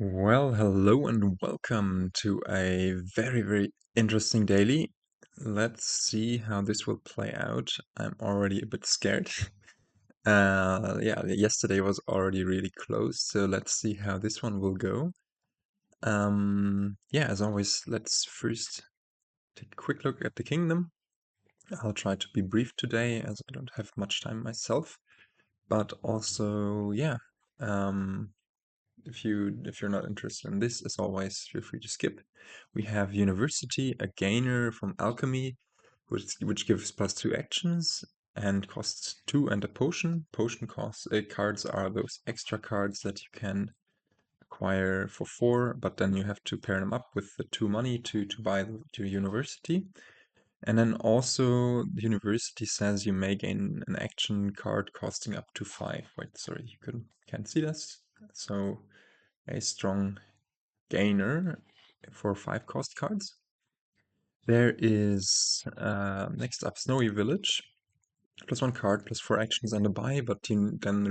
Well, hello and welcome to a very interesting daily. Let's see how this will play out. I'm already a bit scared. Yeah, yesterday was already really close, so let's see how this one will go. Yeah, as always, let's first take a quick look at the kingdom. I'll try to be brief today as I don't have much time myself, but also, yeah, um, if you're not interested in this, as always, feel free to skip. We have University, a gainer from Alchemy, which gives +2 actions and costs 2 and a potion. Potion costs cards are those extra cards that you can acquire for 4, but then you have to pair them up with the 2 money to buy your University. And then also the University says you may gain an action card costing up to 5. Wait, sorry, can't see this. So a strong gainer for 5 cost cards. There is next up Snowy Village. +1 card, +4 actions and a buy, but you then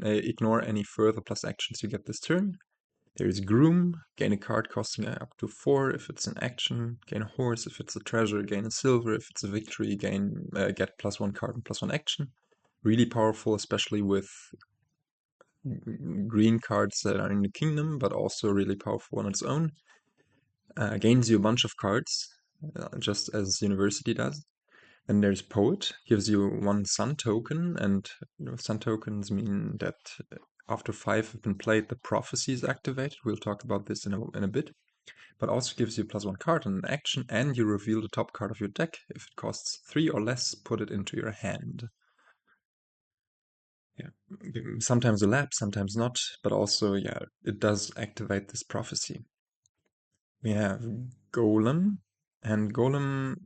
ignore any further plus actions you get this turn. There is Groom, gain a card costing up to 4 if it's an action, gain a horse if it's a treasure, gain a silver if it's a victory, get +1 card and +1 action. Really powerful, especially with green cards that are in the kingdom, but also really powerful on its own. Gains you a bunch of cards, just as University does. Then there's Poet, gives you 1 Sun token, and Sun tokens mean that after 5 have been played, the Prophecy is activated. We'll talk about this in a bit. But also gives you +1 card and an action, and you reveal the top card of your deck. If it costs 3 or less, put it into your hand. Yeah, sometimes a lap, sometimes not, but also, yeah, it does activate this Prophecy. We have Golem, and Golem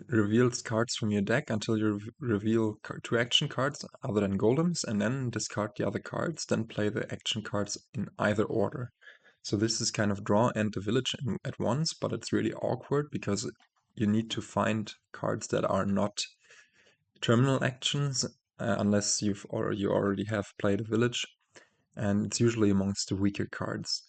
reveals cards from your deck until you reveal 2 action cards other than golems, and then discard the other cards, then play the action cards in either order. So this is kind of draw and the village at once, but it's really awkward because you need to find cards that are not terminal actions unless you already have played a village, and it's usually amongst the weaker cards.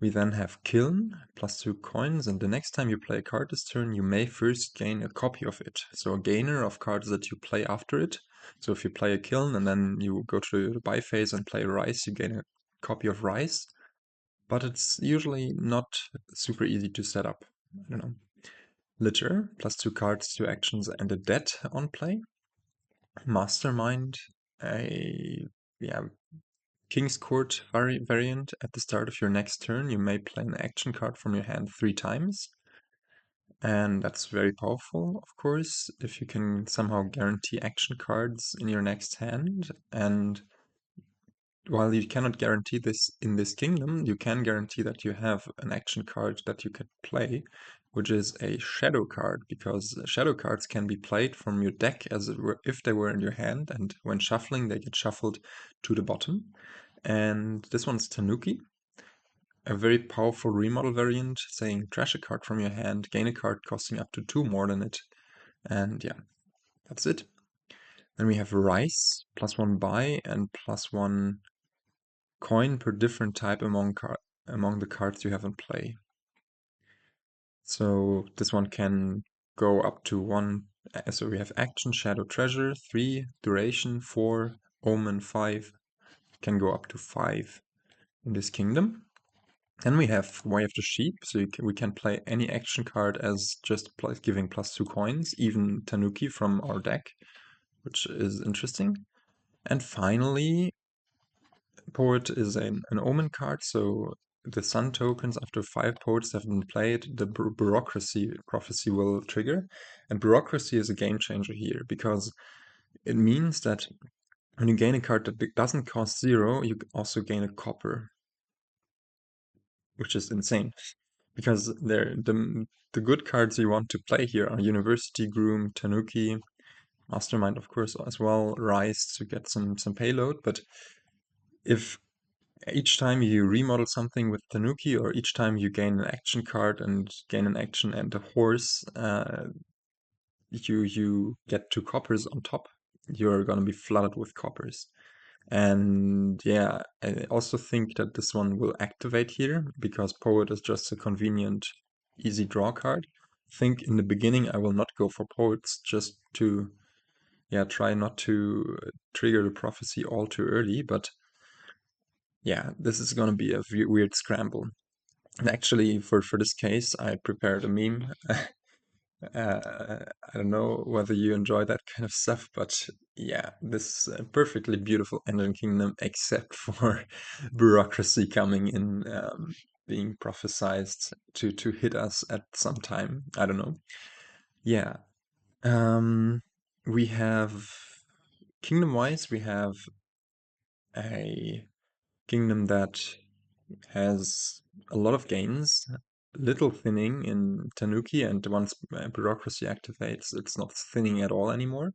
We then have Kiln, +2 coins, and the next time you play a card this turn, you may first gain a copy of it. So a gainer of cards that you play after it. So if you play a Kiln and then you go to the buy phase and play Rice, you gain a copy of Rice. But it's usually not super easy to set up. I don't know. Litter, +2 cards, 2 actions, and a debt on play. Mastermind, a King's Court variant. At the start of your next turn, you may play an action card from your hand 3 times. And that's very powerful, of course, if you can somehow guarantee action cards in your next hand. And while you cannot guarantee this in this kingdom, you can guarantee that you have an action card that you can play, which is a shadow card, because shadow cards can be played from your deck if they were in your hand, and when shuffling, they get shuffled to the bottom. And this one's Tanuki, a very powerful remodel variant, saying trash a card from your hand, gain a card costing up to 2 more than it, and yeah, that's it. Then we have Rice, +1 buy and +1 coin per different type among the cards you have in play. So this one can go up to 1, so we have action, shadow, treasure, 3, duration, 4, omen, 5, can go up to 5 in this kingdom. Then we have Way of the Sheep, so we can play any action card as just giving +2 coins, even Tanuki from our deck, which is interesting. And finally, Poet is an Omen card, so the Sun tokens, after 5 Poets have been played, the Bureaucracy prophecy will trigger. And Bureaucracy is a game changer here, because it means that when you gain a card that doesn't cost 0, you also gain a copper, which is insane. Because the good cards you want to play here are University, Groom, Tanuki, Mastermind, of course, as well, Rise to get some payload. But if each time you remodel something with Tanuki, or each time you gain an action card and gain an action and a horse, you get 2 coppers on top, you're gonna be flooded with coppers. And yeah, I also think that this one will activate here because Poet is just a convenient, easy draw card. I think in the beginning I will not go for Poets just to, yeah, try not to trigger the prophecy all too early. But yeah, this is gonna be a weird scramble. And actually, for this case, I prepared a meme. I don't know whether you enjoy that kind of stuff, but yeah, this perfectly beautiful engine kingdom, except for bureaucracy coming in, being prophesized to hit us at some time. I don't know. Yeah. Um, we have kingdom-wise, we have a kingdom that has a lot of gains, little thinning in Tanuki, and once Bureaucracy activates, it's not thinning at all anymore.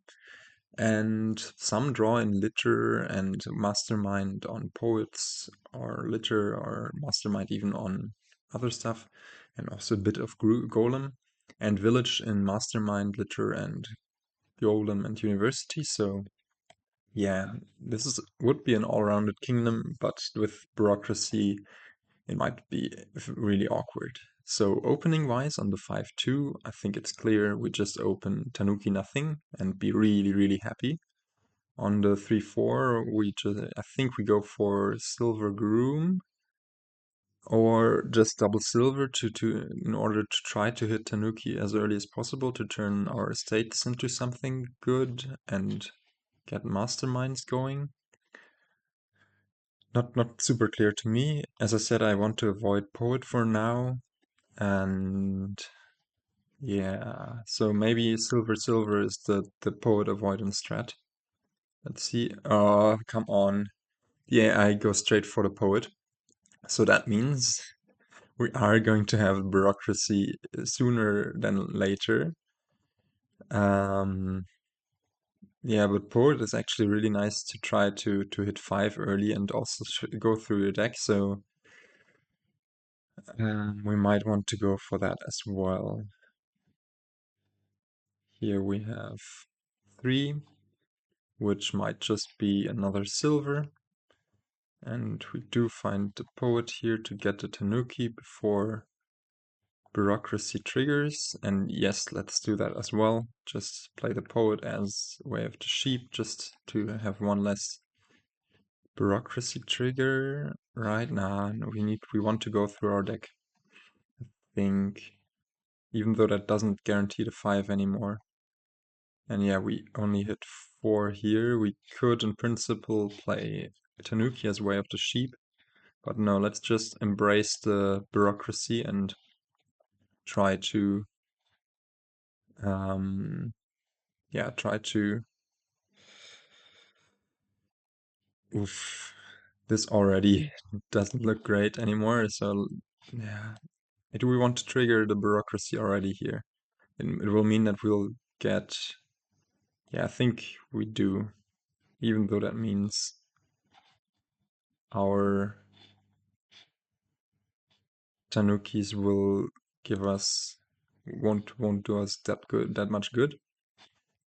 And some draw in Litter and Mastermind on Poets, or Litter or Mastermind even on other stuff, and also a bit of Golem, and Village in Mastermind, Litter, and Golem and University. So yeah, this would be an all-rounded kingdom, but with Bureaucracy it might be really awkward. So opening wise on the 5-2, I think it's clear we just open Tanuki nothing and be really, really happy. On the 3-4, I think we go for Silver Groom or just double silver in order to try to hit Tanuki as early as possible to turn our estates into something good and get masterminds going. Not super clear to me. As I said, I want to avoid Poet for now. And yeah, so maybe silver is the Poet avoidance strat. Let's see. Oh, come on. Yeah, I go straight for the Poet. So that means we are going to have Bureaucracy sooner than later. Um, yeah, but Poet is actually really nice to try to hit 5 early and also go through your deck. So we might want to go for that as well. Here we have 3, which might just be another silver. And we do find the Poet here to get the Tanuki before Bureaucracy triggers. And yes, let's do that as well. Just play the Poet as Way of the Sheep, just to have one less Bureaucracy trigger. Right now, we want to go through our deck. I think, even though that doesn't guarantee the 5 anymore. And yeah, we only hit 4 here. We could, in principle, play Tanuki as Way of the Sheep. But no, let's just embrace the Bureaucracy and try to, yeah, try to. Oof, this already doesn't look great anymore. So yeah, do we want to trigger the Bureaucracy already here? It will mean that we'll get. Yeah, I think we do, even though that means our Tanukis will give us won't do us that much good.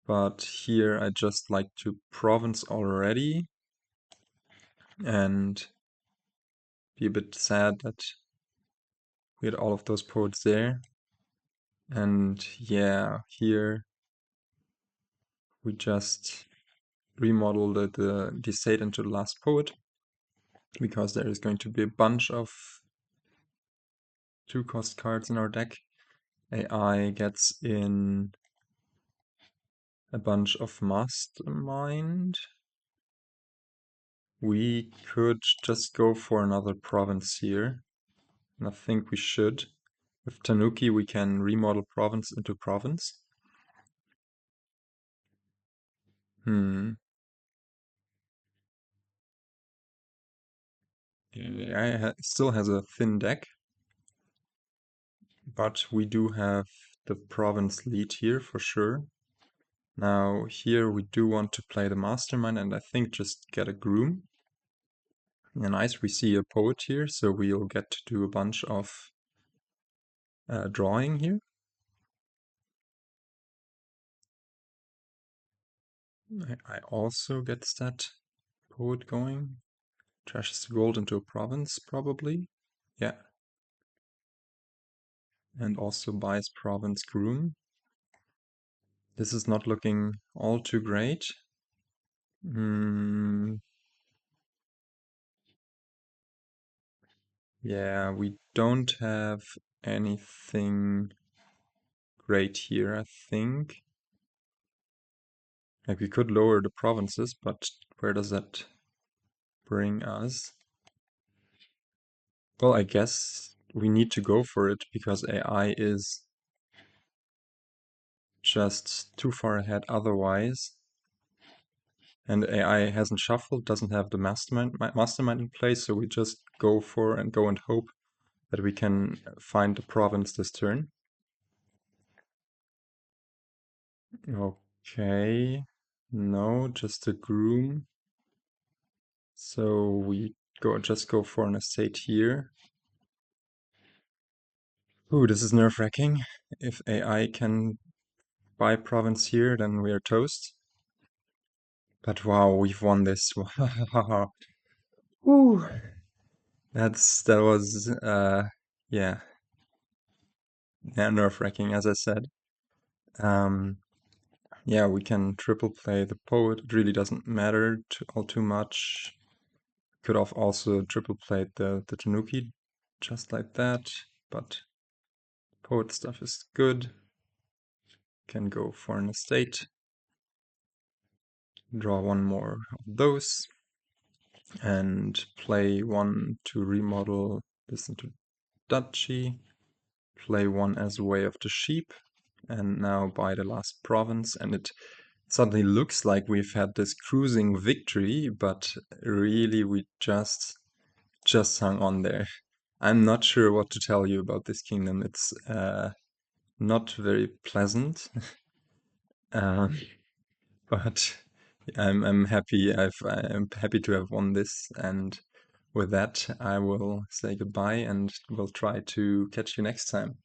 But here I just like to province already and be a bit sad that we had all of those poets there. And yeah, here we just remodel the estate into the last poet because there is going to be a bunch of 2-cost cards in our deck. AI gets in a bunch of Mastermind. We could just go for another province here, and I think we should. With Tanuki, we can remodel province into province. Yeah, still has a thin deck, but we do have the province lead here for sure. Now here we do want to play the Mastermind and I think just get a Groom. Yeah, nice, we see a Poet here, so we'll get to do a bunch of drawing here. I also get that poet going. Trashes the gold into a province, probably. Yeah. And also buys province Groom. This is not looking all too great. Yeah, we don't have anything great here, I think. Like, we could lower the provinces, but where does that bring us? Well, I guess we need to go for it because AI is just too far ahead otherwise. And AI hasn't shuffled, doesn't have the mastermind in place, so we just go for and go and hope that we can find a province this turn. Okay, no, just a groom. So we just go for an estate here. Ooh, this is nerve-wracking. If AI can buy province here, then we are toast. But wow, we've won this. Woo. That was yeah, nerve-wracking, as I said. Yeah, we can triple play the poet. It really doesn't matter all too much. Could have also triple played the Tanuki, just like that. But poet stuff is good. Can go for an estate. Draw one more of those. And play one to remodel this into duchy. Play one as Way of the Sheep. And now buy the last province. And it suddenly looks like we've had this cruising victory, but really we just hung on there. I'm not sure what to tell you about this kingdom. It's not very pleasant, but I'm happy. I'm happy to have won this, and with that, I will say goodbye, and will try to catch you next time.